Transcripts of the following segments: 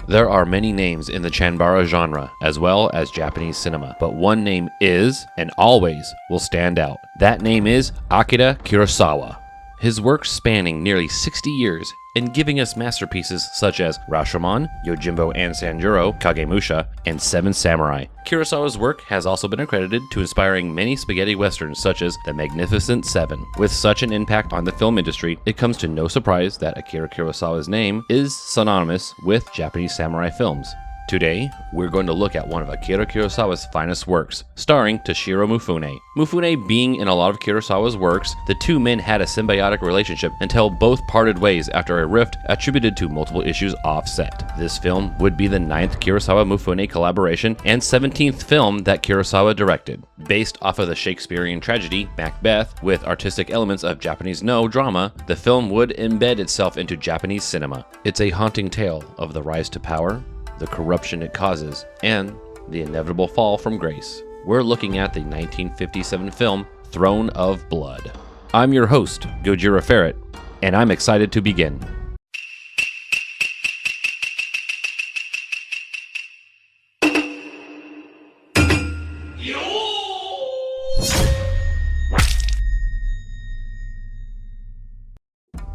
There are many names in the Chanbara genre, as well as Japanese cinema, but one name is, and always will stand out. That name is Akira Kurosawa. His work spanning nearly 60 years and giving us masterpieces such as Rashomon, Yojimbo and Sanjuro, Kagemusha, and Seven Samurai. Kurosawa's work has also been accredited to inspiring many spaghetti westerns such as The Magnificent Seven. With such an impact on the film industry, it comes to no surprise that Akira Kurosawa's name is synonymous with Japanese samurai films. Today, we're going to look at one of Akira Kurosawa's finest works, starring Toshiro Mifune. Mifune being in a lot of Kurosawa's works, the two men had a symbiotic relationship until both parted ways after a rift attributed to multiple issues off-set. This film would be the 9th Kurosawa-Mifune collaboration and 17th film that Kurosawa directed. Based off of the Shakespearean tragedy, Macbeth, with artistic elements of Japanese no drama, the film would embed itself into Japanese cinema. It's a haunting tale of the rise to power, the corruption it causes, and the inevitable fall from grace. We're looking at the 1957 film Throne of Blood. I'm your host, GojiraFerret, and I'm excited to begin.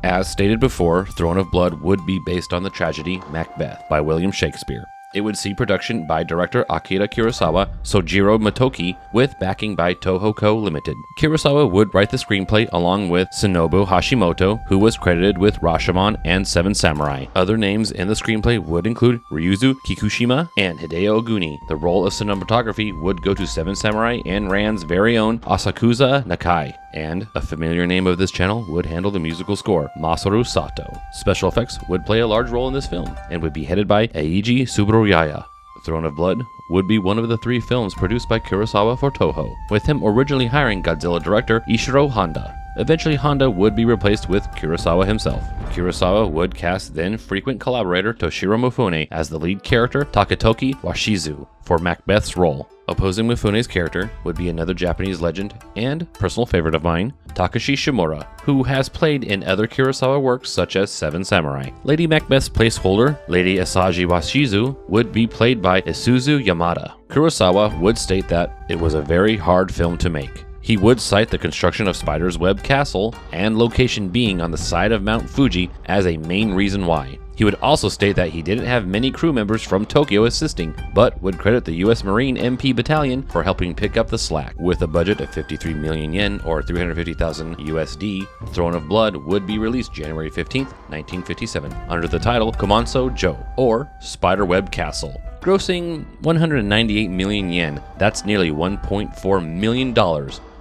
As stated before, Throne of Blood would be based on the tragedy Macbeth by William Shakespeare. It would see production by director Akira Kurosawa, Sojiro Motoki, with backing by Toho Co. Limited. Kurosawa would write the screenplay along with Shinobu Hashimoto, who was credited with Rashomon and Seven Samurai. Other names in the screenplay would include Ryuzu Kikushima and Hideo Oguni. The role of cinematography would go to Seven Samurai and Ran's very own Asakusa Nakai. And a familiar name of this channel would handle the musical score, Masaru Sato. Special effects would play a large role in this film and would be headed by Eiji Tsuburaya. Throne of Blood would be one of the 3 films produced by Kurosawa for Toho, with him originally hiring Godzilla director Ishiro Honda. Eventually, Honda would be replaced with Kurosawa himself. Kurosawa would cast then frequent collaborator Toshiro Mifune as the lead character Takatoki Washizu for Macbeth's role. Opposing Mifune's character would be another Japanese legend and personal favorite of mine, Takashi Shimura, who has played in other Kurosawa works such as Seven Samurai. Lady Macbeth's placeholder, Lady Asaji Washizu, would be played by Isuzu Yamada. Kurosawa would state that it was a very hard film to make. He would cite the construction of Spider's Web Castle and location being on the side of Mount Fuji as a main reason why. He would also state that he didn't have many crew members from Tokyo assisting, but would credit the US Marine MP Battalion for helping pick up the slack. With a budget of 53 million yen or 350,000 USD, Throne of Blood would be released January 15, 1957, under the title Komanso Jo, or Spiderweb Castle. Grossing 198 million yen, that's nearly $1.4 million.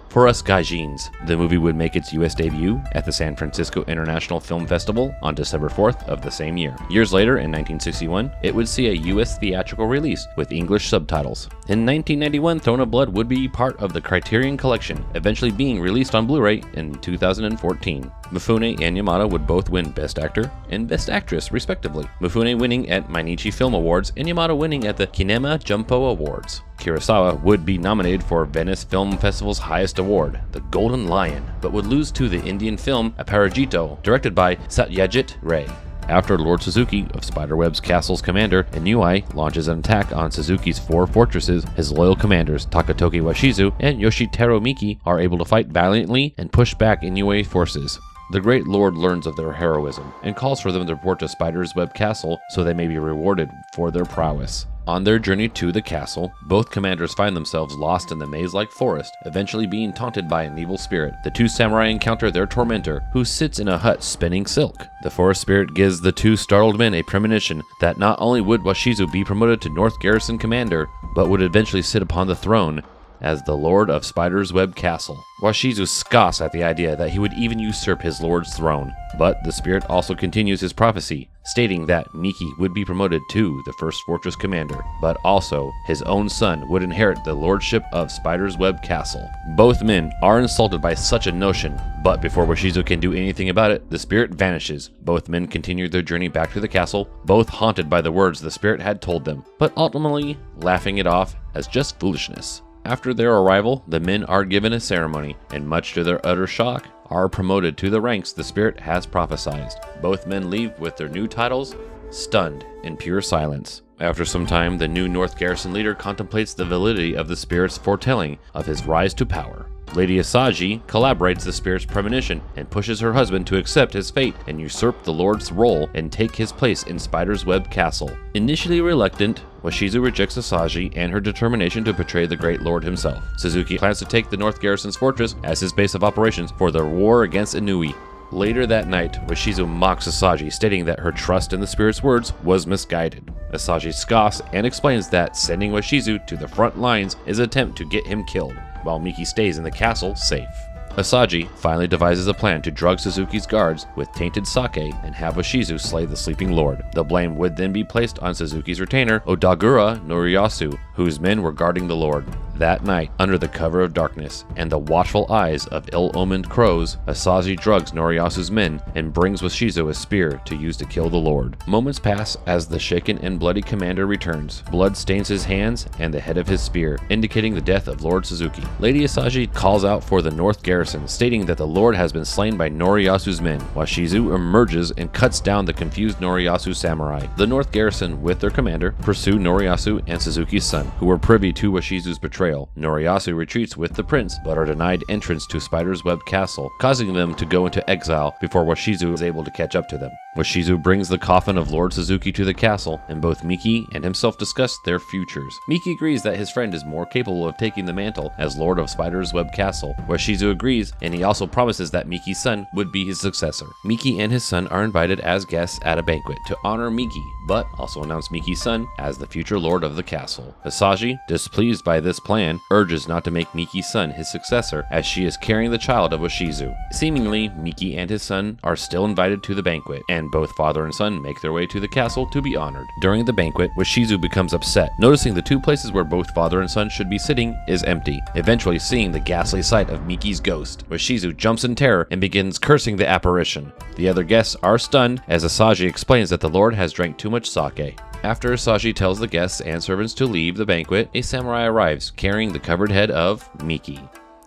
For us gaijins, the movie would make its US debut at the San Francisco International Film Festival on December 4th of the same year. Years later, in 1961, it would see a US theatrical release with English subtitles. In 1991, Throne of Blood would be part of the Criterion Collection, eventually being released on Blu-ray in 2014. Mifune and Yamada would both win Best Actor and Best Actress, respectively. Mifune winning at Mainichi Film Awards and Yamada winning at the Kinema Jumpo Awards. Kurosawa would be nominated for Venice Film Festival's highest award, the Golden Lion, but would lose to the Indian film Aparajito, directed by Satyajit Ray. After Lord Tsuzuki of Spiderweb's Castle's commander, Inoue launches an attack on Suzuki's 4 fortresses, his loyal commanders Takatoki Washizu and Yoshitaro Miki are able to fight valiantly and push back Inoue's forces. The Great Lord learns of their heroism and calls for them to report to Spider's Web Castle so they may be rewarded for their prowess. On their journey to the castle, both commanders find themselves lost in the maze-like forest, eventually being taunted by an evil spirit. The 2 samurai encounter their tormentor, who sits in a hut spinning silk. The forest spirit gives the 2 startled men a premonition that not only would Washizu be promoted to North Garrison Commander, but would eventually sit upon the throne as the Lord of Spider's Web Castle. Washizu scoffs at the idea that he would even usurp his lord's throne, but the spirit also continues his prophecy, stating that Miki would be promoted to the first fortress commander, but also his own son would inherit the lordship of Spider's Web Castle. Both men are insulted by such a notion, but before Washizu can do anything about it, the spirit vanishes. Both men continue their journey back to the castle, both haunted by the words the spirit had told them, but ultimately laughing it off as just foolishness. After their arrival, the men are given a ceremony, and much to their utter shock, are promoted to the ranks the spirit has prophesied. Both men leave with their new titles stunned in pure silence. After some time, the new North Garrison leader contemplates the validity of the spirit's foretelling of his rise to power. Lady Asagi collaborates the spirit's premonition and pushes her husband to accept his fate and usurp the Lord's role and take his place in Spider's Web Castle. Initially reluctant, Washizu rejects Asagi and her determination to betray the Great Lord himself. Tsuzuki plans to take the North Garrison's fortress as his base of operations for the war against Inui. Later that night, Washizu mocks Asagi, stating that her trust in the spirit's words was misguided. Asagi scoffs and explains that sending Washizu to the front lines is an attempt to get him killed, while Miki stays in the castle safe. Asagi finally devises a plan to drug Suzuki's guards with tainted sake and have Washizu slay the sleeping lord. The blame would then be placed on Suzuki's retainer, Odagura Noriyasu, whose men were guarding the lord. That night, under the cover of darkness and the watchful eyes of ill-omened crows, Asagi drugs Noriyasu's men and brings Washizu a spear to use to kill the lord. Moments pass as the shaken and bloody commander returns. Blood stains his hands and the head of his spear, indicating the death of Lord Suzuki. Lady Asagi calls out for the North Garrison, stating that the lord has been slain by Noriyasu's men. Washizu emerges and cuts down the confused Noriyasu samurai. The North Garrison, with their commander, pursue Noriyasu and Suzuki's son, who were privy to Washizu's betrayal. Noriyasu retreats with the prince, but are denied entrance to Spider's Web Castle, causing them to go into exile before Washizu is able to catch up to them. Washizu brings the coffin of Lord Suzuki to the castle, and both Miki and himself discuss their futures. Miki agrees that his friend is more capable of taking the mantle as Lord of Spider's Web Castle. Washizu agrees, and he also promises that Miki's son would be his successor. Miki and his son are invited as guests at a banquet to honor Miki, but also announce Miki's son as the future lord of the castle. Asagi, displeased by this plan, urges not to make Miki's son his successor, as she is carrying the child of Washizu. Seemingly, Miki and his son are still invited to the banquet, and both father and son make their way to the castle to be honored. During the banquet, Washizu becomes upset, noticing the two places where both father and son should be sitting is empty, eventually seeing the ghastly sight of Miki's ghost. Washizu jumps in terror and begins cursing the apparition. The other guests are stunned as Asagi explains that the lord has drank too much sake. After Asagi tells the guests and servants to leave the banquet, a samurai arrives, carrying the covered head of Miki.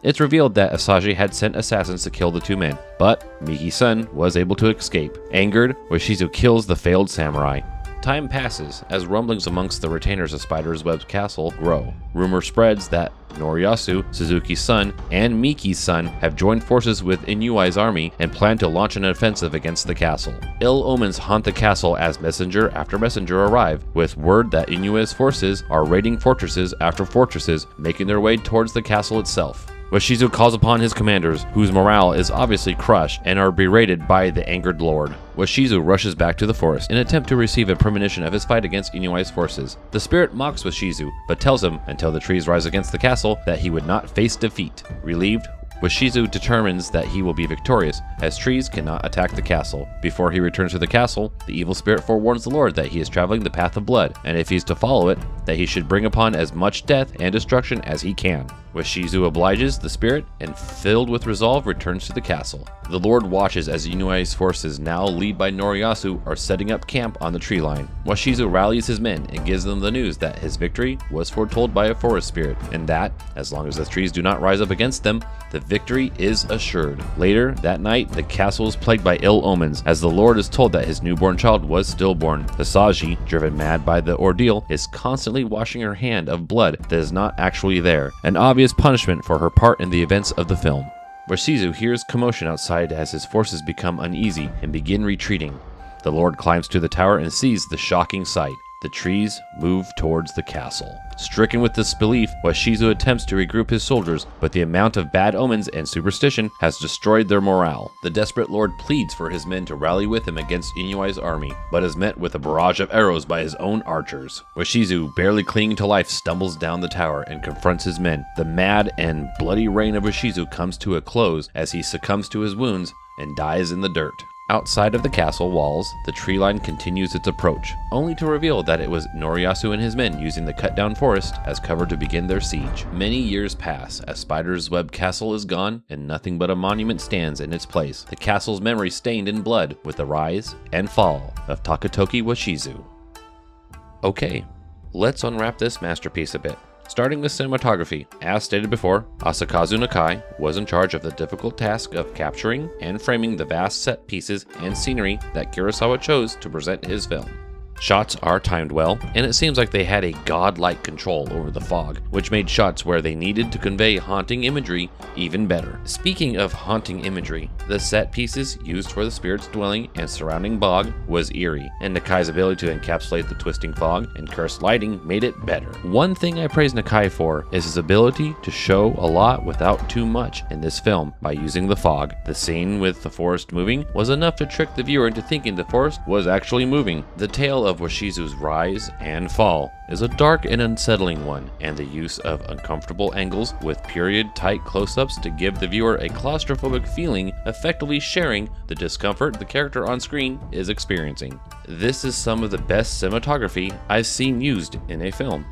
It's revealed that Asagi had sent assassins to kill the two men, but Miki's son was able to escape. Angered, Washizu kills the failed samurai. Time passes as rumblings amongst the retainers of Spider's Web Castle grow. Rumor spreads that Noriyasu, Suzuki's son, and Miki's son have joined forces with Inui's army and plan to launch an offensive against the castle. Ill omens haunt the castle as messenger after messenger arrive, with word that Inui's forces are raiding fortresses after fortresses, making their way towards the castle itself. Washizu calls upon his commanders, whose morale is obviously crushed and are berated by the angered lord. Washizu rushes back to the forest in an attempt to receive a premonition of his fight against Inui's forces. The spirit mocks Washizu, but tells him, until the trees rise against the castle, that he would not face defeat. Relieved, Washizu determines that he will be victorious, as trees cannot attack the castle. Before he returns to the castle, the evil spirit forewarns the lord that he is traveling the path of blood, and if he is to follow it, that he should bring upon as much death and destruction as he can. Washizu obliges the spirit, and filled with resolve, returns to the castle. The lord watches as Inui's forces, now led by Noriyasu, are setting up camp on the tree line. Washizu rallies his men and gives them the news that his victory was foretold by a forest spirit, and that, as long as the trees do not rise up against them, the victory is assured. Later that night, the castle is plagued by ill omens, as the lord is told that his newborn child was stillborn. Asagi, driven mad by the ordeal, is constantly washing her hand of blood that is not actually there, an obvious punishment for her part in the events of the film. Washizu hears commotion outside as his forces become uneasy and begin retreating. The lord climbs to the tower and sees the shocking sight. The trees move towards the castle. Stricken with disbelief, Washizu attempts to regroup his soldiers, but the amount of bad omens and superstition has destroyed their morale. The desperate lord pleads for his men to rally with him against Inui's army, but is met with a barrage of arrows by his own archers. Washizu, barely clinging to life, stumbles down the tower and confronts his men. The mad and bloody reign of Washizu comes to a close as he succumbs to his wounds and dies in the dirt. Outside of the castle walls, the tree line continues its approach, only to reveal that it was Noriyasu and his men using the cut-down forest as cover to begin their siege. Many years pass as Spider's Web Castle is gone and nothing but a monument stands in its place, the castle's memory stained in blood with the rise and fall of Takatoki Washizu. Okay, let's unwrap this masterpiece a bit. Starting with cinematography, as stated before, Asakazu Nakai was in charge of the difficult task of capturing and framing the vast set pieces and scenery that Kurosawa chose to present his film. Shots are timed well, and it seems like they had a godlike control over the fog, which made shots where they needed to convey haunting imagery even better. Speaking of haunting imagery, the set pieces used for the spirit's dwelling and surrounding bog was eerie, and Nakai's ability to encapsulate the twisting fog and cursed lighting made it better. One thing I praise Nakai for is his ability to show a lot without too much in this film by using the fog. The scene with the forest moving was enough to trick the viewer into thinking the forest was actually moving. The tale of Washizu's rise and fall is a dark and unsettling one, and the use of uncomfortable angles with period-tight close-ups to give the viewer a claustrophobic feeling, effectively sharing the discomfort the character on screen is experiencing. This is some of the best cinematography I've seen used in a film.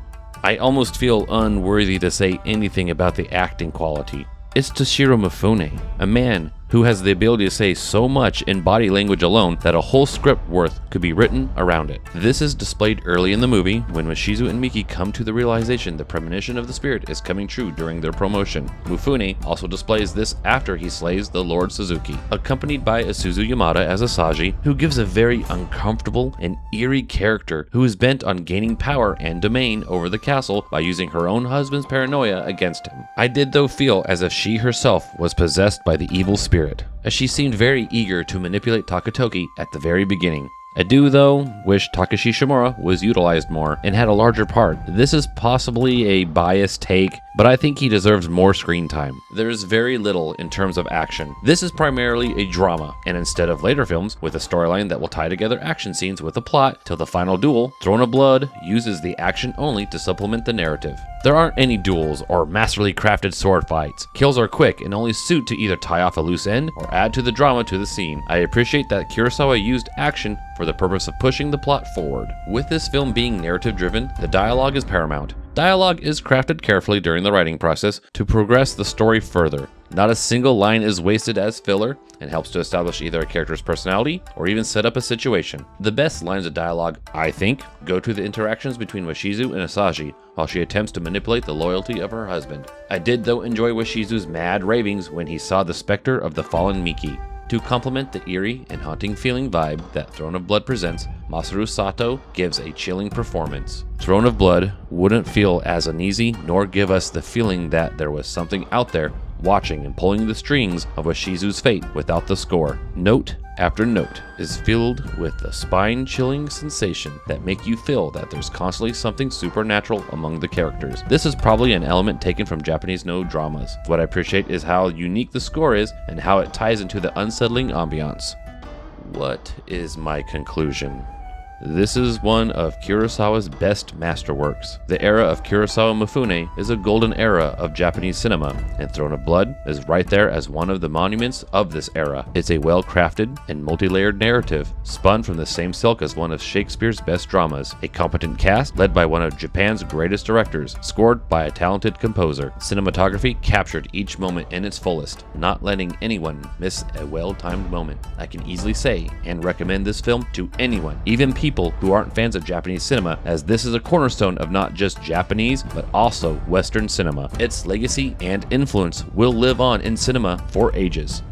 I almost feel unworthy to say anything about the acting quality. It's Kurosawa-Mifune, a man who has the ability to say so much in body language alone that a whole script worth could be written around it. This is displayed early in the movie when Washizu and Miki come to the realization the premonition of the spirit is coming true during their promotion. Mifune also displays this after he slays the Lord Tsuzuki, accompanied by Isuzu Yamada as Asaji, who gives a very uncomfortable and eerie character who is bent on gaining power and domain over the castle by using her own husband's paranoia against him. I did though feel as if she herself was possessed by the evil spirit, as she seemed very eager to manipulate Takatoki at the very beginning. I do, though, wish Takashi Shimura was utilized more and had a larger part. This is possibly a biased take, but I think he deserves more screen time. There's very little in terms of action. This is primarily a drama, and instead of later films with a storyline that will tie together action scenes with a plot till the final duel, Throne of Blood uses the action only to supplement the narrative. There aren't any duels or masterly crafted sword fights. Kills are quick and only suit to either tie off a loose end or add to the drama to the scene. I appreciate that Kurosawa used action for the purpose of pushing the plot forward. With this film being narrative driven, the dialogue is paramount. Dialogue is crafted carefully during the writing process to progress the story further. Not a single line is wasted as filler and helps to establish either a character's personality or even set up a situation. The best lines of dialogue, I think, go to the interactions between Washizu and Asaji while she attempts to manipulate the loyalty of her husband. I did though enjoy Washizu's mad ravings when he saw the specter of the fallen Miki. To complement the eerie and haunting feeling vibe that Throne of Blood presents, Masaru Sato gives a chilling performance. Throne of Blood wouldn't feel as uneasy nor give us the feeling that there was something out there watching and pulling the strings of Washizu's fate without the score. Note after note is filled with the spine-chilling sensation that make you feel that there's constantly something supernatural among the characters. This is probably an element taken from Japanese no dramas. What I appreciate is how unique the score is and how it ties into the unsettling ambiance. What is my conclusion? This is one of Kurosawa's best masterworks. The era of Kurosawa-Mifune is a golden era of Japanese cinema, and Throne of Blood is right there as one of the monuments of this era. It's a well-crafted and multi-layered narrative, spun from the same silk as one of Shakespeare's best dramas, a competent cast led by one of Japan's greatest directors, scored by a talented composer. Cinematography captured each moment in its fullest, not letting anyone miss a well-timed moment. I can easily say and recommend this film to anyone, even people who aren't fans of Japanese cinema, as this is a cornerstone of not just Japanese, but also Western cinema. Its legacy and influence will live on in cinema for ages.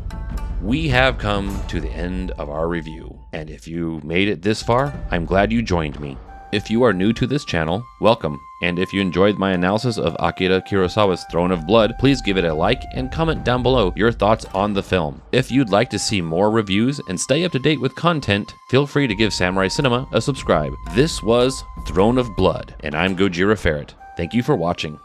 We have come to the end of our review, and if you made it this far, I'm glad you joined me. If you are new to this channel, welcome, and if you enjoyed my analysis of Akira Kurosawa's Throne of Blood, please give it a like and comment down below your thoughts on the film. If you'd like to see more reviews and stay up to date with content, feel free to give Samurai Cinema a subscribe. This was Throne of Blood, and I'm GojiraFerret. Thank you for watching.